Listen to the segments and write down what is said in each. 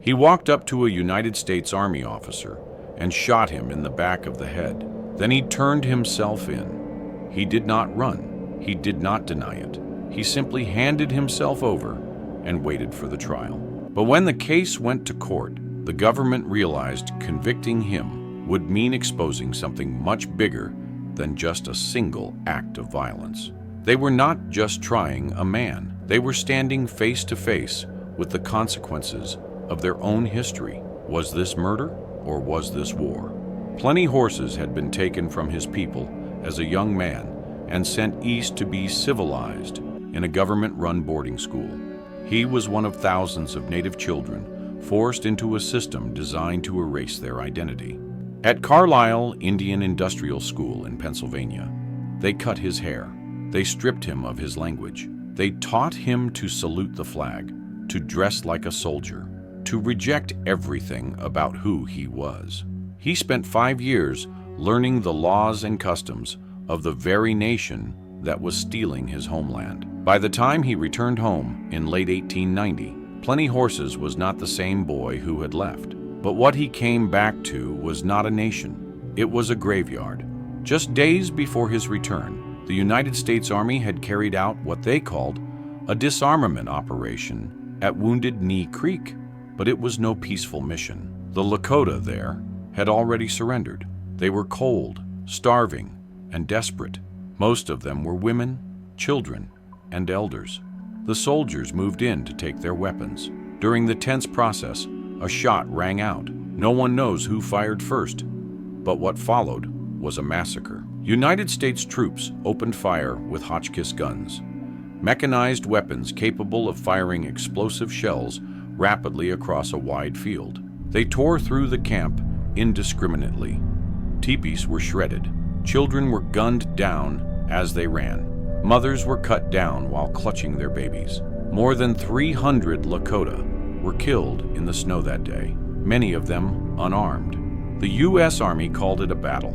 He walked up to a United States Army officer and shot him in the back of the head. Then he turned himself in. He did not run. He did not deny it. He simply handed himself over and waited for the trial. But when the case went to court, the government realized convicting him would mean exposing something much bigger than just a single act of violence. They were not just trying a man. They were standing face to face with the consequences of their own history. Was this murder or was this war? Plenty Horses had been taken from his people as a young man and sent east to be civilized in a government-run boarding school. He was one of thousands of Native children forced into a system designed to erase their identity. At Carlisle Indian Industrial School in Pennsylvania, they cut his hair. They stripped him of his language. They taught him to salute the flag, to dress like a soldier, to reject everything about who he was. He spent 5 years learning the laws and customs of the very nation that was stealing his homeland. By the time he returned home in late 1890, Plenty Horses was not the same boy who had left. But what he came back to was not a nation. It was a graveyard. Just days before his return, the United States Army had carried out what they called a disarmament operation at Wounded Knee Creek. But it was no peaceful mission. The Lakota there had already surrendered. They were cold, starving, and desperate. Most of them were women, children, and elders. The soldiers moved in to take their weapons. During the tense process, a shot rang out. No one knows who fired first, but what followed was a massacre. United States troops opened fire with Hotchkiss guns, mechanized weapons capable of firing explosive shells rapidly across a wide field. They tore through the camp indiscriminately. Teepees were shredded. Children were gunned down as they ran. Mothers were cut down while clutching their babies. More than 300 Lakota were killed in the snow that day, many of them unarmed. The U.S. Army called it a battle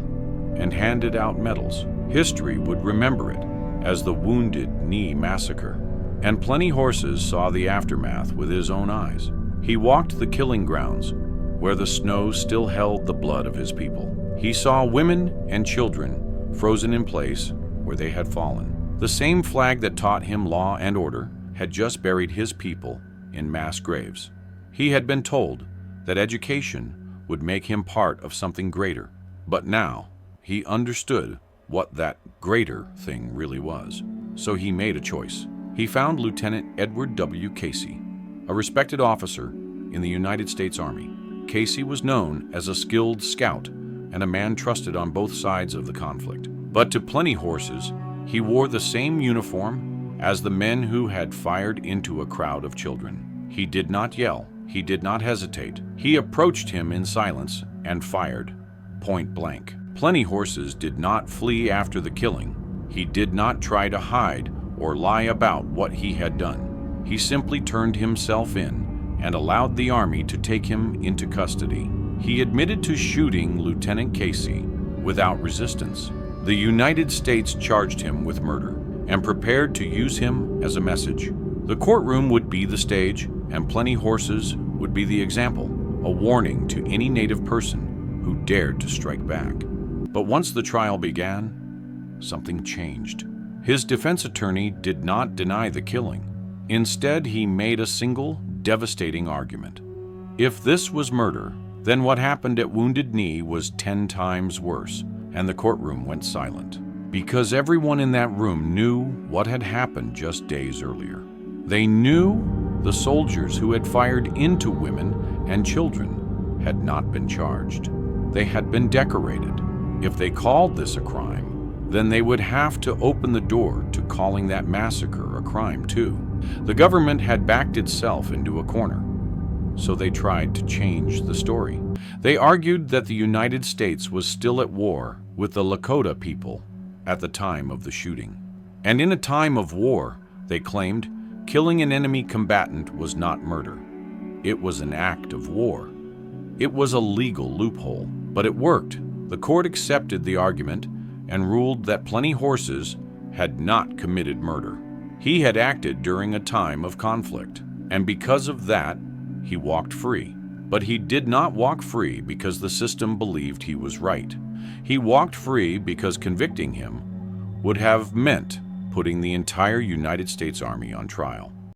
and handed out medals. History would remember it as the Wounded Knee Massacre. And Plenty Horses saw the aftermath with his own eyes. He walked the killing grounds where the snow still held the blood of his people. He saw women and children frozen in place where they had fallen. The same flag that taught him law and order had just buried his people in mass graves. He had been told that education would make him part of something greater, but now he understood what that greater thing really was. So he made a choice. He found Lieutenant Edward W. Casey, a respected officer in the United States Army. Casey was known as a skilled scout and a man trusted on both sides of the conflict. But to Plenty Horses, he wore the same uniform as the men who had fired into a crowd of children. He did not yell. He did not hesitate. He approached him in silence and fired, point blank. Plenty Horses did not flee after the killing. He did not try to hide or lie about what he had done. He simply turned himself in and allowed the Army to take him into custody. He admitted to shooting Lieutenant Casey without resistance. The United States charged him with murder and prepared to use him as a message. The courtroom would be the stage, and Plenty Horses would be the example, a warning to any Native person who dared to strike back. But once the trial began, something changed. His defense attorney did not deny the killing. Instead, he made a single, devastating argument. If this was murder, then what happened at Wounded Knee was 10 times worse, and the courtroom went silent. Because everyone in that room knew what had happened just days earlier. They knew the soldiers who had fired into women and children had not been charged. They had been decorated. If they called this a crime, then they would have to open the door to calling that massacre a crime too. The government had backed itself into a corner, so they tried to change the story. They argued that the United States was still at war with the Lakota people at the time of the shooting. And in a time of war, they claimed, killing an enemy combatant was not murder. It was an act of war. It was a legal loophole, but it worked. The court accepted the argument and ruled that Plenty Horses had not committed murder. He had acted during a time of conflict, and because of that, He walked free. But he did not walk free because the system believed he was right. He walked free because convicting him would have meant putting the entire United States Army on trial.